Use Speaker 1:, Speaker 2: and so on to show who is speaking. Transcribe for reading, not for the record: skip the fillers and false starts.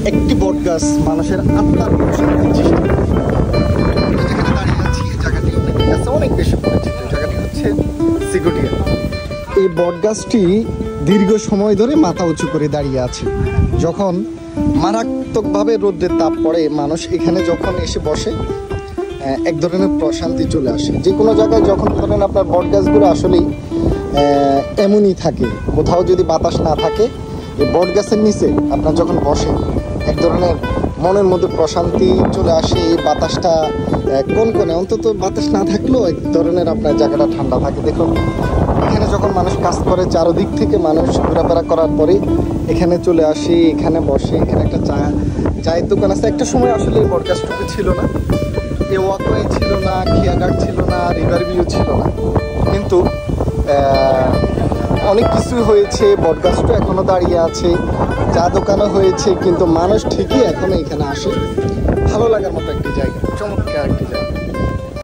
Speaker 1: একটি বট গাছ মানুষের আত্মার প্রশান্তির চেষ্টা করে। যেখানে দাঁড়িয়ে আছি এই জায়গাটি অনেকের কাছে অনেক বেশি পরিচিত। জায়গাটি হচ্ছে সিগুটিয়া। এই বট গাছটি দীর্ঘ সময় ধরে মাথা উঁচু করে দাঁড়িয়ে আছে। যখন মারাত্মকভাবে রোদ্রের তাপ পড়ে, মানুষ এখানে যখন এসে বসে এক ধরনের প্রশান্তি চলে আসে। যে কোনো জায়গায় যখন ধরেন আপনার বট গাছগুলো আসলেই এমনই থাকে, কোথাও যদি বাতাস না থাকে, এই বট গাছের নিচে আপনার যখন বসে এক ধরনের মনের মধ্যে প্রশান্তি চলে আসে। এই বাতাসটা কোন অন্তত বাতাস না থাকলেও এক ধরনের আপনার জায়গাটা ঠান্ডা থাকে। দেখুন এখানে যখন মানুষ কাজ করে, চারদিক থেকে মানুষ ঘোরাফেরা করার পরে এখানে চলে আসে, এখানে বসে। এখানে একটা চায়ের দোকান আছে। একটা সময় আসলে এই বট গাছটুকু ছিল না, এ ওয়াকওয়ে ছিল না, খিয়াঘাট ছিল না, রিভার ভিউ ছিল না, কিন্তু অনেক কিছুই হয়েছে। বট গাছটা এখনো দাঁড়িয়ে আছে, চা দোকানও হয়েছে, কিন্তু মানুষ ঠিকই এখনো এখানে আসে। ভালো লাগার মতো একটি জায়গা, চমৎকার একটি জায়গা।